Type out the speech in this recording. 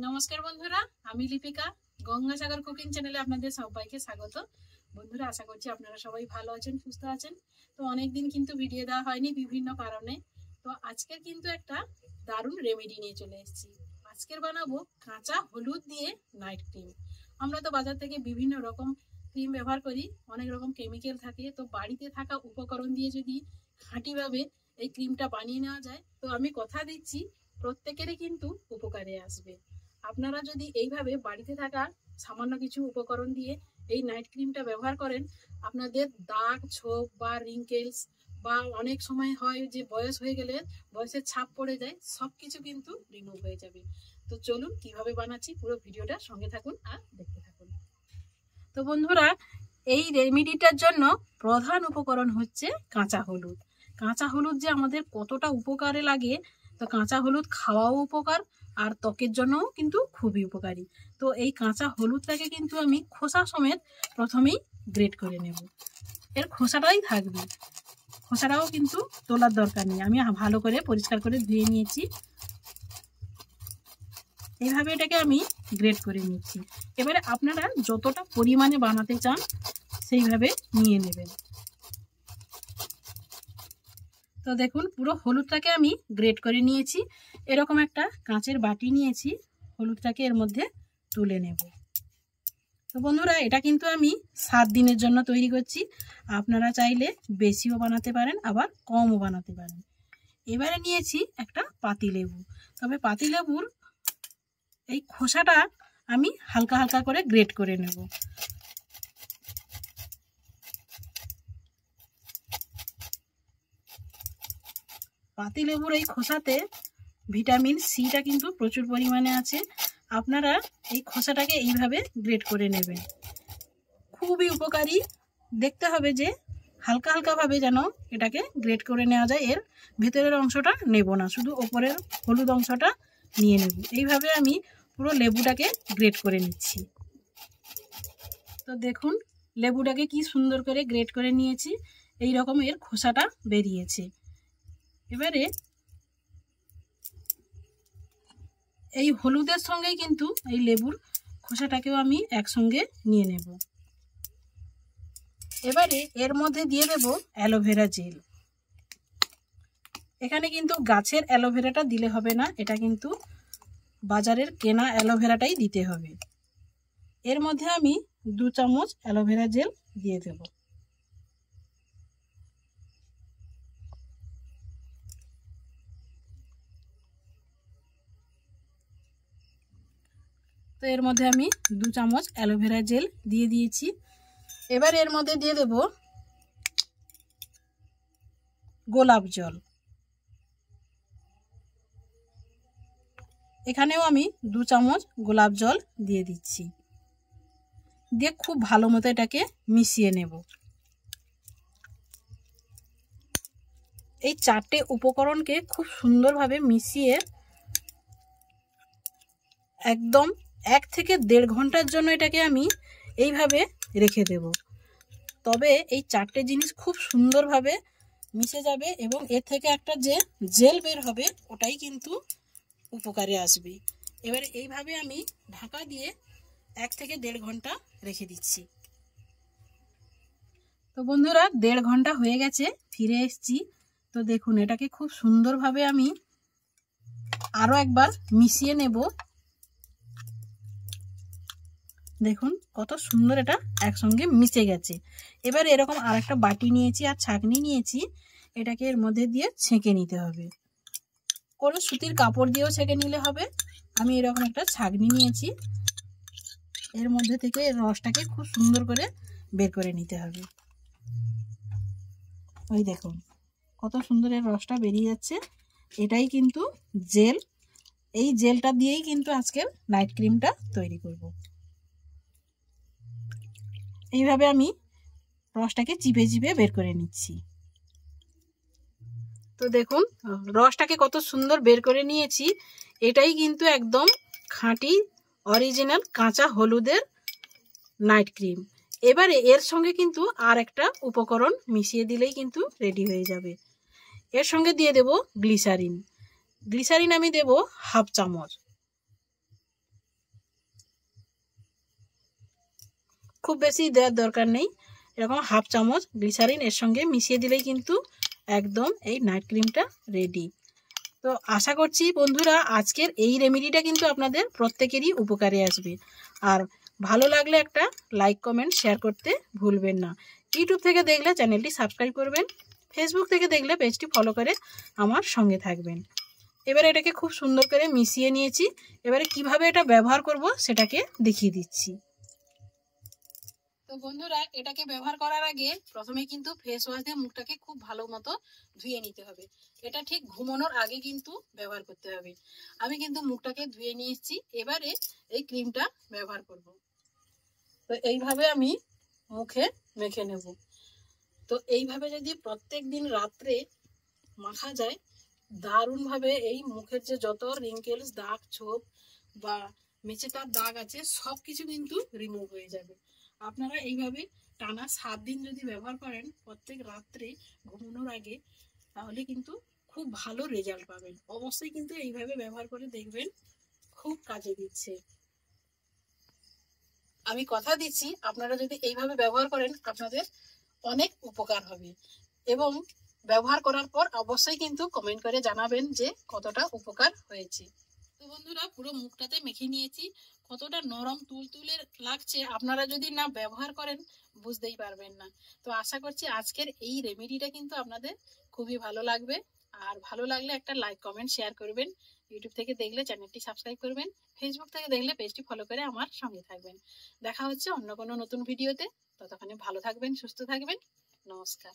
নমস্কার বন্ধুরা, আমি লিপিকা। গঙ্গাসাগর কুকিং চ্যানেলে আপনাদের সবাইকে স্বাগত। বন্ধুরা, আশা করছি আপনারা সবাই ভালো আছেন, সুস্থ আছেন। তো অনেকদিন কিন্তু ভিডিও দেওয়া হয়নি বিভিন্ন কারণে। তো আজকের কিন্তু একটা দারুণ রেমেডি নিয়ে চলে এসেছি। আজকের বানাবো কাঁচা হলুদ দিয়ে নাইট ক্রিম। আমরা তো বাজার থেকে বিভিন্ন রকম ক্রিম ব্যবহার করি, অনেক রকম কেমিক্যাল থাকে। তো বাড়িতে থাকা উপকরণ দিয়ে যদি খাঁটিভাবে এই ক্রিমটা বানিয়ে নেওয়া যায়, তো আমি কথা দিচ্ছি প্রত্যেকেরই কিন্তু উপকারে আসবে। আপনারা যদি এইভাবে বাড়িতে থাকা সামান্য কিছু উপকরণ দিয়ে এই নাইট ক্রিমটা ব্যবহার করেন, আপনাদের দাগ, ছোপ বা রিঙ্কেলস বা অনেক সময় হয় যে বয়স হয়ে গেলে বয়সের ছাপ পড়ে যায়, সবকিছু কিন্তু রিমুভ হয়ে যাবে। তো চলুন কিভাবে বানাচ্ছি পুরো ভিডিওটা সঙ্গে থাকুন আর দেখতে থাকুন। তো বন্ধুরা, এই রেমেডিটার জন্য প্রধান উপকরণ হচ্ছে কাঁচা হলুদ। কাঁচা হলুদ যে আমাদের কতটা উপকারে লাগে, তো কাঁচা হলুদ খাওয়াও উপকার আর ত্বকের জন্যও কিন্তু খুবই উপকারী। তো এই কাঁচা হলুদটাকে কিন্তু আমি খোসা সমেত প্রথমেই গ্রেট করে নেব। এর খোসাটাই থাকবে, খোসাটাও কিন্তু তোলার দরকার নেই। আমি ভালো করে পরিষ্কার করে ধুয়ে নিয়েছি। এইভাবে এটাকে আমি গ্রেট করে নিচ্ছি। এবারে আপনারা যতটা পরিমাণে বানাতে চান সেইভাবে নিয়ে নেবেন। তো দেখুন, পুরো হলুদটাকে আমি গ্রেট করে নিয়েছি। এরকম একটা কাঁচের বাটি নিয়েছি, হলুদটাকে এর মধ্যে তুলে নেব। তো বন্ধুরা, এটা কিন্তু আমি 7 দিনের জন্য তৈরি করছি। আপনারা চাইলে বেশিও বানাতে পারেন, আবার কমও বানাতে পারেন। এবারে নিয়েছি একটা পাতিলেবু। তবে পাতিলেবুর এই খোসাটা আমি হালকা হালকা করে গ্রেট করে নেব। পাতিলেবুর এই খোসাতে ভিটামিন সিটা কিন্তু প্রচুর পরিমাণে আছে। আপনারা এই খোসাটাকে এইভাবে গ্রেট করে নেবেন, খুবই উপকারী। দেখতে হবে যে হালকা হালকাভাবে যেন এটাকে গ্রেট করে নেওয়া যায়। এর ভেতরের অংশটা নেব না, শুধু ওপরের হলুদ অংশটা নিয়ে নেব। এইভাবে আমি পুরো লেবুটাকে গ্রেট করে নিচ্ছি। তো দেখুন, লেবুটাকে কি সুন্দর করে গ্রেট করে নিয়েছি। এই রকম এর খোসাটা বেরিয়েছে। এবারে এই হলুদের সঙ্গেই কিন্তু এই লেবুর খোসাটাকেও আমি একসঙ্গে নিয়ে নেব। এবারে এর মধ্যে দিয়ে দেব অ্যালোভেরা জেল। এখানে কিন্তু গাছের অ্যালোভেরাটা দিলে হবে না, এটা কিন্তু বাজারের কেনা অ্যালোভেরাটাই দিতে হবে। এর মধ্যে আমি 2 চামচ অ্যালোভেরা জেল দিয়ে দেব। তো এর মধ্যে আমি 2 চামচ অ্যালোভেরা জেল দিয়ে দিয়েছি। এবার এর মধ্যে দিয়ে দেব গোলাপ জল। এখানেও আমি 2 চামচ গোলাপ জল দিয়ে দিচ্ছি। দিয়ে খুব ভালো মতো এটাকে মিশিয়ে নেব। এই 4টে উপকরণকে খুব সুন্দরভাবে মিশিয়ে একদম 1 থেকে 1.5 ঘন্টার জন্য এটাকে আমি এইভাবে রেখে দেব। তবে এই 4টে জিনিস খুব সুন্দরভাবে মিশে যাবে এবং এর থেকে একটা যে জেল বের হবে ওটাই কিন্তু উপকারে আসবে। এবারে এইভাবে আমি ঢাকা দিয়ে 1 থেকে 1.5 ঘন্টা রেখে দিচ্ছি। তো বন্ধুরা, 1.5 ঘন্টা হয়ে গেছে, ফিরে এসেছি। তো দেখুন, এটাকে খুব সুন্দরভাবে আমি আরও একবার মিশিয়ে নেব। দেখুন কত সুন্দর এটা একসঙ্গে মিশে গেছে। এবার এরকম আর একটা বাটি নিয়েছি আর ছাঁকনি নিয়েছি, এটাকে এর মধ্যে দিয়ে ছেঁকে নিতে হবে। কোনো সুতির কাপড় দিয়েও ছেঁকে নিলে হবে। আমি এরকম একটা ছাঁকনি নিয়েছি, এর মধ্যে থেকে রসটাকে খুব সুন্দর করে বের করে নিতে হবে। ওই দেখুন কত সুন্দর এর রসটা বেরিয়ে যাচ্ছে। এটাই কিন্তু জেল। এই জেলটা দিয়েই কিন্তু আজকের নাইট ক্রিমটা তৈরি করব। এইভাবে আমি রসটাকে চিপে চিপে বের করে নিচ্ছি। তো দেখুন, রসটাকে কত সুন্দর বের করে নিয়েছি। এটাই কিন্তু একদম খাঁটি অরিজিনাল কাঁচা হলুদের নাইট ক্রিম। এবারে এর সঙ্গে কিন্তু আর একটা উপকরণ মিশিয়ে দিলেই কিন্তু রেডি হয়ে যাবে। এর সঙ্গে দিয়ে দেব গ্লিসারিন। গ্লিসারিন আমি দেব 1/2 চামচ। খুব বেশি দেওয়ার দরকার নেই, এরকম হাফ চামচ গ্লিসারিন এর সঙ্গে মিশিয়ে দিলেই কিন্তু একদম এই নাইট ক্রিমটা রেডি। তো আশা করছি বন্ধুরা আজকের এই রেমেডিটা কিন্তু আপনাদের প্রত্যেকেরই উপকারে আসবে। আর ভালো লাগলে একটা লাইক কমেন্ট শেয়ার করতে ভুলবেন না। ইউটিউব থেকে দেখলে চ্যানেলটি সাবস্ক্রাইব করবেন, ফেসবুক থেকে দেখলে পেজটি ফলো করে আমার সঙ্গে থাকবেন। এবারে এটাকে খুব সুন্দর করে মিশিয়ে নিয়েছি। এবারে কিভাবে এটা ব্যবহার করব সেটাকে দেখিয়ে দিচ্ছি। তো বন্ধুরা এটাকে ব্যবহার করার আগে প্রথমে কিন্তু ফেস ওয়াশ দিয়ে মুখটাকে খুব ভালো মতো ধুয়ে নিতে হবে। এটা ঠিক ঘুমানোর আগে কিন্তু ব্যবহার করতে হবে। আমি কিন্তু মুখটাকে ধুয়ে নিয়ে এসেছি, এবারে এই ক্রিমটা ব্যবহার করব। তো এইভাবে আমি মুখে মেখে নেব। তো এইভাবে যদি প্রত্যেক দিন রাত্রে মাখা যায়, দারুণভাবে এই মুখের যে যত রিঙ্কেলস, দাগ, ছোপ বা মেচেদার দাগ আছে সব কিছু কিন্তু রিমুভ হয়ে যাবে। আপনারা এইভাবে টানা 7 দিন যদি ব্যবহার করেন প্রত্যেক রাত্রে ঘুমানোর আগে, তাহলে কিন্তু খুব ভালো রেজাল্ট পাবেন। অবশ্যই কিন্তু এইভাবে ব্যবহার করে দেখবেন, খুব কাজে দিচ্ছে। আমি কথা দিচ্ছি আপনারা যদি এইভাবে ব্যবহার করেন আপনাদের অনেক উপকার হবে। এবং ব্যবহার করার পর অবশ্যই কিন্তু কমেন্ট করে জানাবেন যে কতটা উপকার হয়েছে। তো বন্ধুরা পুরো মুখটাতে মেখে নিয়েছি, কতটা নরম তুলতুলে লাগছে। আপনারা যদি না ব্যবহার করেন বুঝতেই পারবেন না। তো আশা করছি আজকের এই রেমেডিটা কিন্তু আপনাদের খুবই ভালো লাগবে। আর ভালো লাগলে একটা লাইক কমেন্ট শেয়ার করবেন। ইউটিউব থেকে দেখলে চ্যানেলটি সাবস্ক্রাইব করবেন, ফেসবুক থেকে দেখলে পেজটি ফলো করে আমার সঙ্গে থাকবেন। দেখা হচ্ছে অন্য কোনো নতুন ভিডিওতে। ততক্ষণে ভালো থাকবেন, সুস্থ থাকবেন। নমস্কার।